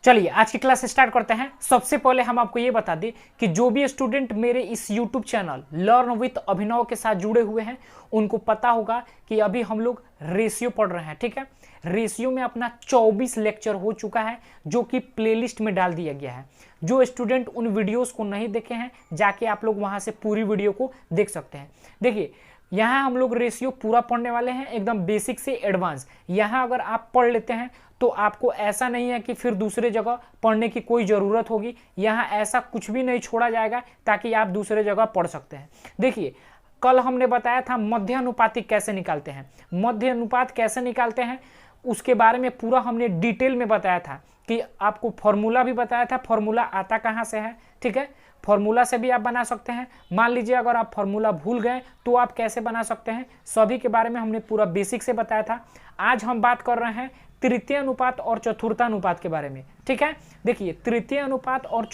चलिए आज की क्लास स्टार्ट करते हैं। सबसे पहले हम आपको ये बता दें कि जो भी स्टूडेंट मेरे इस यूट्यूब चैनल लर्न विद अभिनव के साथ जुड़े हुए हैं उनको पता होगा कि अभी हम लोग रेशियो पढ़ रहे हैं। ठीक है, रेशियो में अपना 24 लेक्चर हो चुका है जो कि प्लेलिस्ट में डाल दिया गया है। जो स्टूडेंट उन वीडियोस को नहीं देखे हैं जाके आप लोग वहां से पूरी वीडियो को देख सकते हैं। देखिए यहाँ हम लोग रेशियो पूरा पढ़ने वाले हैं, एकदम बेसिक से एडवांस। यहाँ अगर आप पढ़ लेते हैं तो आपको ऐसा नहीं है कि फिर दूसरे जगह पढ़ने की कोई ज़रूरत होगी। यहाँ ऐसा कुछ भी नहीं छोड़ा जाएगा ताकि आप दूसरे जगह पढ़ सकते हैं। देखिए कल हमने बताया था मध्य अनुपातिक कैसे निकालते हैं, मध्य अनुपात कैसे निकालते हैं उसके बारे में पूरा हमने डिटेल में बताया था कि आपको फॉर्मूला भी बताया था, फॉर्मूला आता कहाँ से है। ठीक है, फॉर्मूला से भी आप बना सकते हैं। मान लीजिए अगर आप फॉर्मूला भूल गए तो आप कैसे बना सकते हैं, सभी के बारे में हमने पूरा बेसिक से बताया था। आज हम बात कर रहे हैं तृतीय अनुपात और चतुर्थानुपात के बारे में। ठीक है, देखिए तृतीय अनुपात और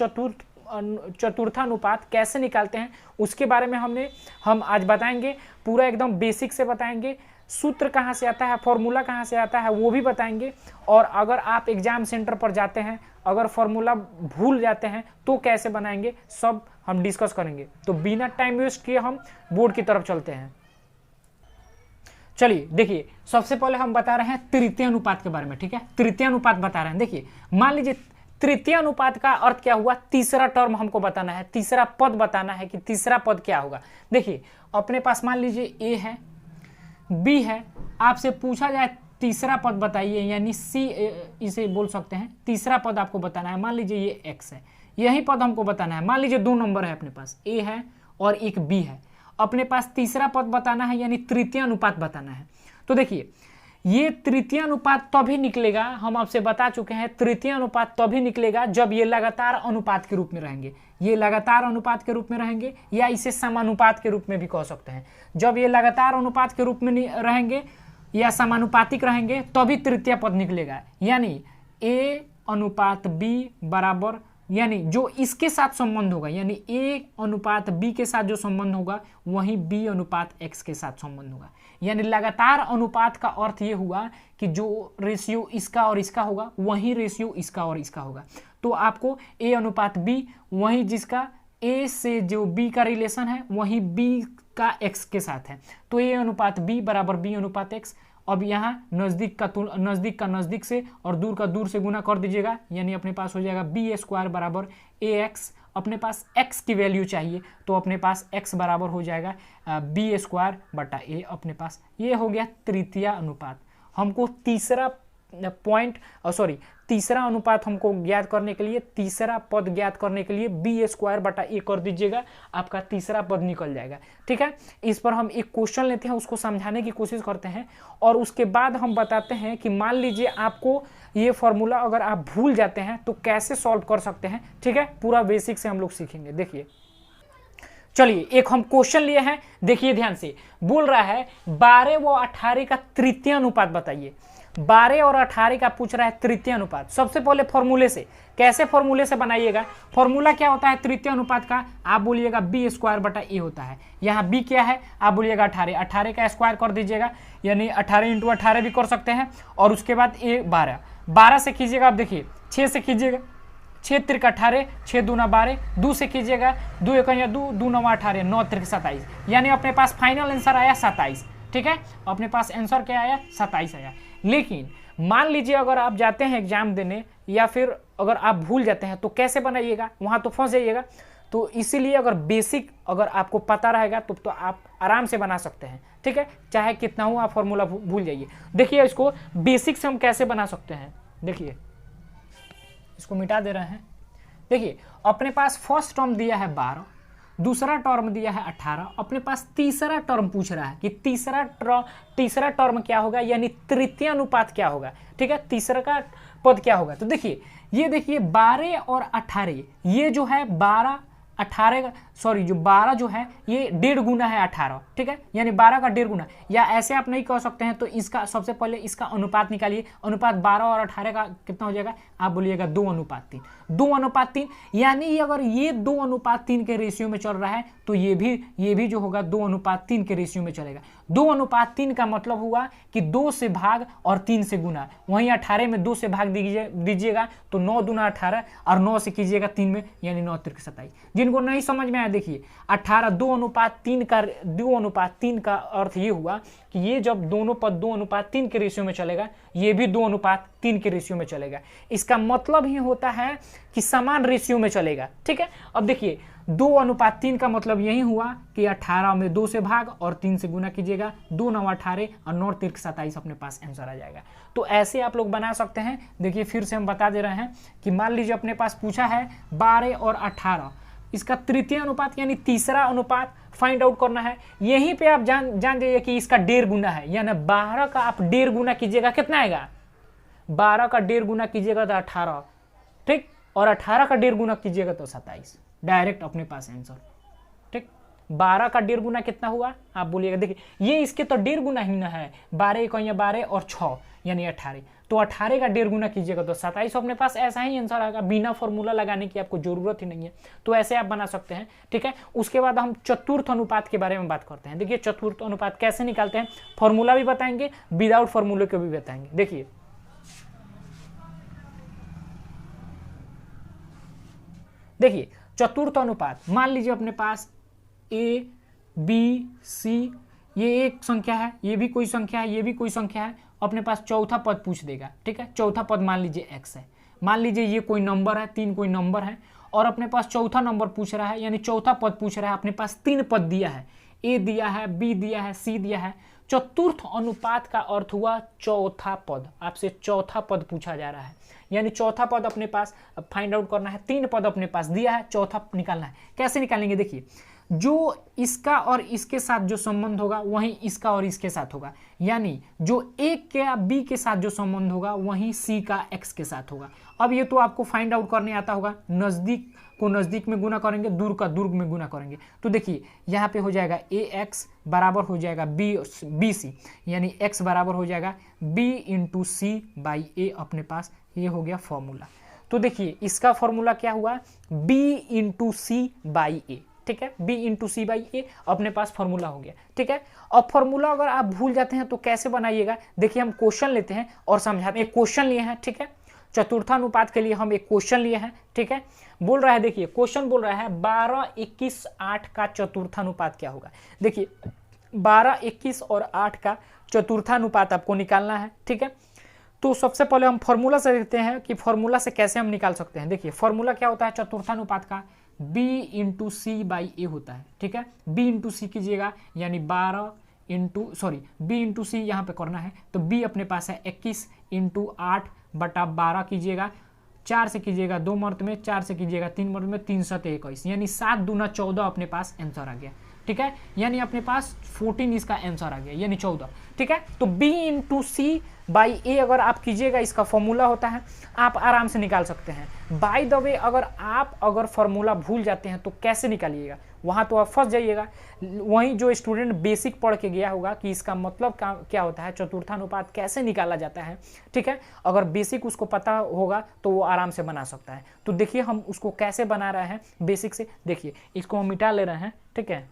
चतुर्थानुपात कैसे निकालते हैं उसके बारे में हम आज बताएंगे, पूरा एकदम बेसिक से बताएंगे। सूत्र कहाँ से आता है, फॉर्मूला कहाँ से आता है वो भी बताएंगे। और अगर आप एग्जाम सेंटर पर जाते हैं अगर फॉर्मूला भूल जाते हैं तो कैसे बनाएंगे सब हम डिस्कस करेंगे। तो बिना टाइम वेस्ट किए हम बोर्ड की तरफ चलते हैं। चलिए देखिए सबसे पहले हम बता रहे हैं तृतीय अनुपात के बारे में। ठीक है, तृतीय अनुपात बता रहे हैं। देखिए मान लीजिए तृतीय अनुपात का अर्थ क्या हुआ, तीसरा टर्म हमको बताना है, तीसरा पद बताना है कि तीसरा पद क्या होगा। देखिए अपने पास मान लीजिए ए है, बी है, आपसे पूछा जाए तीसरा पद बताइए, यानी सी इसे बोल सकते हैं। तीसरा पद आपको बताना है, मान लीजिए ये एक्स है, यही पद हमको बताना है। मान लीजिए दो नंबर है अपने पास, ए है और एक बी है, अपने पास तीसरा पद बताना है यानी तृतीय अनुपात बताना है। तो देखिए ये तृतीय अनुपात तभी निकलेगा, हम आपसे बता चुके हैं तृतीय अनुपात तभी निकलेगा जब ये लगातार अनुपात के रूप में रहेंगे। ये लगातार अनुपात के रूप में रहेंगे या इसे समानुपात के रूप में भी कह सकते हैं। जब ये लगातार अनुपात के रूप में रहेंगे या समानुपातिक रहेंगे तभी तृतीय पद निकलेगा। यानी ए अनुपात बी बराबर, यानी जो इसके साथ संबंध होगा, यानी ए अनुपात बी के साथ जो संबंध होगा वहीं बी अनुपात एक्स के साथ संबंध होगा। यानी लगातार अनुपात का अर्थ ये हुआ कि जो रेशियो इसका और इसका होगा वही रेशियो इसका और इसका होगा। तो आपको ए अनुपात बी, वही जिसका ए से जो बी का रिलेशन है वही बी का एक्स के साथ है। तो ए अनुपात बी बराबर बी अनुपात एक्स। अब यहाँ नज़दीक का नज़दीक से और दूर का दूर से गुना कर दीजिएगा, यानी अपने पास हो जाएगा बी स्क्वायर बराबर ए एक्स। अपने पास x की वैल्यू चाहिए तो अपने पास x बराबर हो जाएगा बी स्क्वायर बटा ए। अपने पास ये हो गया तृतीय अनुपात। हमको तीसरा अनुपात हमको ज्ञात करने के लिए, तीसरा पद ज्ञात करने के लिए बी स्क्वायर बटा ए कर दीजिएगा, आपका तीसरा पद निकल जाएगा। ठीक है, इस पर हम एक क्वेश्चन लेते हैं, उसको समझाने की कोशिश करते हैं और उसके बाद हम बताते हैं कि मान लीजिए आपको ये फॉर्मूला अगर आप भूल जाते हैं तो कैसे सॉल्व कर सकते हैं। ठीक है, पूरा बेसिक से हम लोग सीखेंगे। देखिए चलिए एक हम क्वेश्चन लिए हैं, देखिए ध्यान से। बोल रहा है 12 व 18 का तृतीय अनुपात बताइए। 12 और 18 का पूछ रहा है तृतीय अनुपात। सबसे पहले फॉर्मूले से, कैसे फॉर्मूले से बनाइएगा। फॉर्मूला क्या होता है तृतीय अनुपात का, आप बोलिएगा बी स्क्वायर बटा ए होता है। यहाँ बी क्या है, आप बोलिएगा 18, 18 का स्क्वायर कर दीजिएगा, यानी 18 इंटू 18 भी कर सकते हैं। और उसके बाद ए 12, 12 से कीजिएगा, आप देखिए 6 से कीजिएगा, 6 त्रिक 18, 6 दूना 12, 2 से कीजिएगा, 2 एक 2, 2 9 18, 9 त्रिक 27, यानी अपने पास फाइनल आंसर आया 27। ठीक है, अपने पास आंसर क्या आया 27 आया। लेकिन मान लीजिए अगर आप जाते हैं एग्जाम देने या फिर अगर आप भूल जाते हैं तो कैसे बनाइएगा, वहाँ तो फंस जाइएगा। तो इसीलिए अगर बेसिक अगर आपको पता रहेगा तो आप आराम से बना सकते हैं। ठीक है, चाहे कितना हो आप फॉर्मूला भूल जाइए। देखिए इसको बेसिक से हम कैसे बना सकते हैं। देखिए इसको मिटा दे रहे हैं। देखिए अपने पास फर्स्ट टर्म दिया है 12, दूसरा टर्म दिया है 18, अपने पास तीसरा टर्म पूछ रहा है कि तीसरा टर्म क्या होगा, यानी तृतीय अनुपात क्या होगा। ठीक है, तीसरा का पद क्या होगा। तो देखिए ये देखिए 12 और 18, ये जो है 12 जो है ये 1.5 गुना है 18। ठीक है, यानी 12 का 1.5 गुना, या ऐसे आप नहीं कह सकते हैं तो इसका सबसे पहले इसका अनुपात निकालिए। अनुपात 12 और 18 का कितना हो जाएगा, आप बोलिएगा 2 अनुपात 3, 2 अनुपात 3। यानी अगर ये 2 अनुपात 3 के रेशियो में चल रहा है तो ये भी जो होगा 2 अनुपात 3 के रेशियो में चलेगा। 2:3 का मतलब हुआ कि 2 से भाग और 3 से गुना। वहीं 18 में 2 से भाग दीजिएगा तो 9 दूना 18 और 9 से कीजिएगा 3 में, यानी 9 त्रिक 27। जिनको नहीं समझ में आया देखिए 18 2:3 का अर्थ ये हुआ कि ये जब दोनों पद 2:3 के रेशियो में चलेगा, ये भी 2:3 के रेशियो में चलेगा। इसका मतलब ही होता है कि समान रेशियो में चलेगा। ठीक है, अब देखिए 2:3 का मतलब यही हुआ कि 18 में 2 से भाग और 3 से गुना कीजिएगा, 2 9 18 और 9 त्रिक 27 अपने पास आंसर आ जाएगा। तो ऐसे आप लोग बना सकते हैं। देखिए फिर से हम बता दे रहे हैं कि मान लीजिए अपने पास पूछा है 12 और 18, इसका तृतीय अनुपात यानी तीसरा अनुपात फाइंड आउट करना है। यहीं पे आप जान जाइए कि इसका 1.5 गुना है, यानी 12 का आप 1.5 गुना कीजिएगा, कितना आएगा? 12 का 1.5 गुना कीजिएगा तो 18, ठीक, और 18 का 1.5 गुना कीजिएगा तो 27, डायरेक्ट अपने पास आंसर। ठीक, 12 का 1.5 गुना कितना हुआ आप बोलिएगा? देखिए ये इसके तो 1.5 गुना ही ना है, 12 को या 12 और 6 यानी 18, तो 18 का 1.5 गुना कीजिएगा तो 27 अपने पास ऐसा ही आंसर आएगा, बिना फॉर्मूला लगाने की आपको जरूरत ही नहीं है। तो ऐसे आप बना सकते हैं। ठीक है, उसके बाद हम चतुर्थ अनुपात के बारे में बात करते हैं। देखिए चतुर्थ अनुपात कैसे निकालते हैं, फॉर्मूला भी बताएंगे, विदाउट फॉर्मूले को भी बताएंगे। देखिए चतुर्थ अनुपात, मान लीजिए अपने पास ए बी सी, ये एक संख्या है, ये भी कोई संख्या है, ये भी कोई संख्या है, अपने पास चौथा पद पूछ देगा। ठीक है, चौथा पद मान लीजिए x है, मान लीजिए ये कोई नंबर है, 3 कोई नंबर है, और अपने पास चौथा नंबर पूछ रहा है, यानी चौथा पद पूछ रहा है। अपने पास 3 पद दिया है, ए दिया है, बी दिया है, सी दिया है। चतुर्थ अनुपात का अर्थ हुआ चौथा पद, आपसे चौथा पद पूछा जा रहा है, यानी चौथा पद अपने पास फाइंड आउट करना है। 3 पद अपने पास दिया है, चौथा निकालना है। कैसे निकालेंगे? देखिए जो इसका और इसके साथ जो संबंध होगा वही इसका और इसके साथ होगा, यानी जो ए का बी के साथ जो संबंध होगा वही सी का एक्स के साथ होगा। अब ये तो आपको फाइंड आउट करने आता होगा, नजदीक को नजदीक में गुना करेंगे, दूर का दूर में गुना करेंगे। तो देखिए यहाँ पे हो जाएगा ए एक्स बराबर हो जाएगा बी सी, यानी एक्स बराबर हो जाएगा बी इंटू सी बाई ए। अपने पास ये हो गया फॉर्मूला। तो देखिए इसका फॉर्मूला क्या हुआ, बी इंटू सी बाई ए। ठीक है, बी इंटू सी बाई ए अपने पास फॉर्मूला हो गया। ठीक है, अब फॉर्मूला अगर आप भूल जाते हैं तो कैसे बनाइएगा? देखिए हम क्वेश्चन लेते हैं और समझाते हैं। एक क्वेश्चन लिए हैं, ठीक है, चतुर्थानुपात के लिए हम एक क्वेश्चन लिए हैं। ठीक है, बोल रहा है, देखिए क्वेश्चन बोल रहा है 12, 21, 8 का चतुर्थानुपात क्या होगा। देखिए 12, 21 और 8 का चतुर्थानुपात आपको निकालना है। ठीक है, तो सबसे पहले हम फॉर्मूला से देखते हैं कि फॉर्मूला से कैसे हम निकाल सकते हैं। देखिए फॉर्मूला क्या होता है चतुर्थानुपात का, b इंटू सी बाई ए होता है। ठीक है, b इंटू सी कीजिएगा, यानी 12 इंटू b इंटू सी यहाँ पे करना है, तो b अपने पास है 21 इंटू 8 बटा 12 कीजिएगा, 4 से कीजिएगा 2 मर्त में, 4 से कीजिएगा 3 मर्त में, 3 7 21, यानी 7 दूना 14 अपने पास आंसर आ गया। ठीक है, यानी अपने पास 14 इसका आंसर आ गया, यानी 14। ठीक है, तो b इंटू सी बाई ए अगर आप कीजिएगा, इसका फॉर्मूला होता है, आप आराम से निकाल सकते हैं। बाय द वे अगर फॉर्मूला भूल जाते हैं तो कैसे निकालिएगा, वहाँ तो आप फंस जाइएगा। वहीं जो स्टूडेंट बेसिक पढ़ के गया होगा कि इसका मतलब क्या होता है, चतुर्थानुपात कैसे निकाला जाता है, ठीक है, अगर बेसिक उसको पता होगा तो वो आराम से बना सकता है। तो देखिए हम उसको कैसे बना रहे हैं बेसिक से। देखिए इसको हम मिटा ले रहे हैं। ठीक है,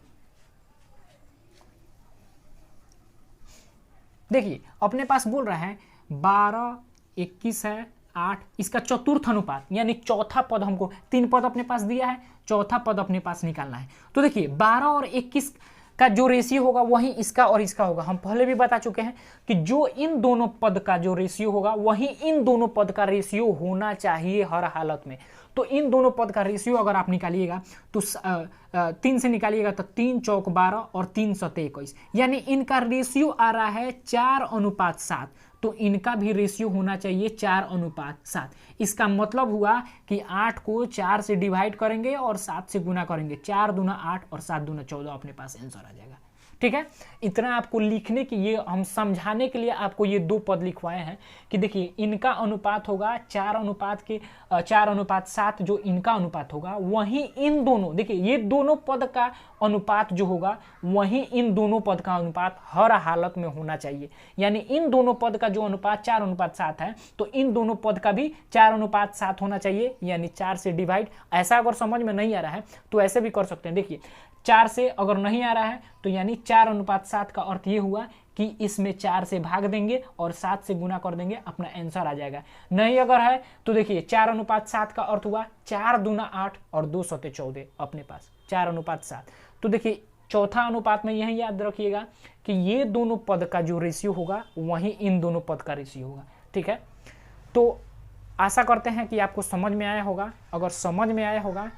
देखिए अपने पास बोल रहा है 12, 21 है 8, इसका चतुर्थ अनुपात यानी चौथा पद, हमको 3 पद अपने पास दिया है, चौथा पद अपने पास निकालना है। तो देखिए 12 और 21 का जो रेशियो होगा वही इसका और इसका होगा। हम पहले भी बता चुके हैं कि जो इन दोनों पद का जो रेशियो होगा वही इन दोनों पद का रेशियो होना चाहिए हर हालत में। तो इन दोनों पद का रेशियो अगर आप निकालिएगा तो 3 से निकालिएगा तो 3 चौक 12 और 3 सते 21, यानी इनका रेशियो आ रहा है 4:7। तो इनका भी रेशियो होना चाहिए 4:7। इसका मतलब हुआ कि 8 को 4 से डिवाइड करेंगे और 7 से गुना करेंगे, 4 दूना 8 और 7 दूना 14 अपने पास आंसर आ जाएगा। ठीक है, इतना आपको लिखने की, ये हम समझाने के लिए आपको ये 2 पद लिखवाए हैं कि देखिए इनका अनुपात होगा 4:7, जो इनका अनुपात होगा वहीं इन दोनों, देखिए ये दोनों पद का अनुपात जो होगा वहीं इन दोनों पद का अनुपात हर हालत में होना चाहिए। यानी इन दोनों पद का जो अनुपात 4:7 है तो इन दोनों पद का भी 4:7 होना चाहिए, यानी 4 से डिवाइड। ऐसा अगर समझ में नहीं आ रहा है तो ऐसे भी कर सकते हैं। देखिए 4 से अगर नहीं आ रहा है तो यानी 4:7 का अर्थ ये हुआ कि इसमें 4 से भाग देंगे और 7 से गुना कर देंगे, अपना आंसर आ जाएगा। नहीं अगर है तो देखिए 4:7 का अर्थ हुआ 4 दूना 8 और 2 सते 14 अपने पास 4:7। तो देखिए चौथा अनुपात में यही याद रखिएगा कि ये दोनों पद का जो रेशियो होगा वही इन दोनों पद का रेशियो होगा। ठीक है, तो आशा करते हैं कि आपको समझ में आया होगा। अगर समझ में आया होगा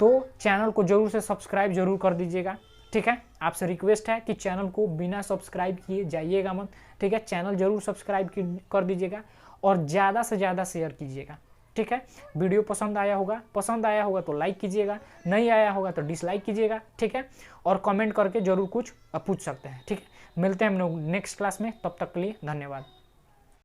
तो चैनल को जरूर से सब्सक्राइब जरूर कर दीजिएगा। ठीक है, आपसे रिक्वेस्ट है कि चैनल को बिना सब्सक्राइब किए जाइएगा मत। ठीक है, चैनल जरूर सब्सक्राइब कर दीजिएगा और ज़्यादा से ज़्यादा शेयर कीजिएगा। ठीक है, वीडियो पसंद आया होगा तो लाइक कीजिएगा, नहीं आया होगा तो डिसलाइक कीजिएगा। ठीक है, और कमेंट करके जरूर कुछ पूछ सकते हैं। ठीक है, मिलते हैं हम लोग नेक्स्ट क्लास में, तब तक के लिए धन्यवाद।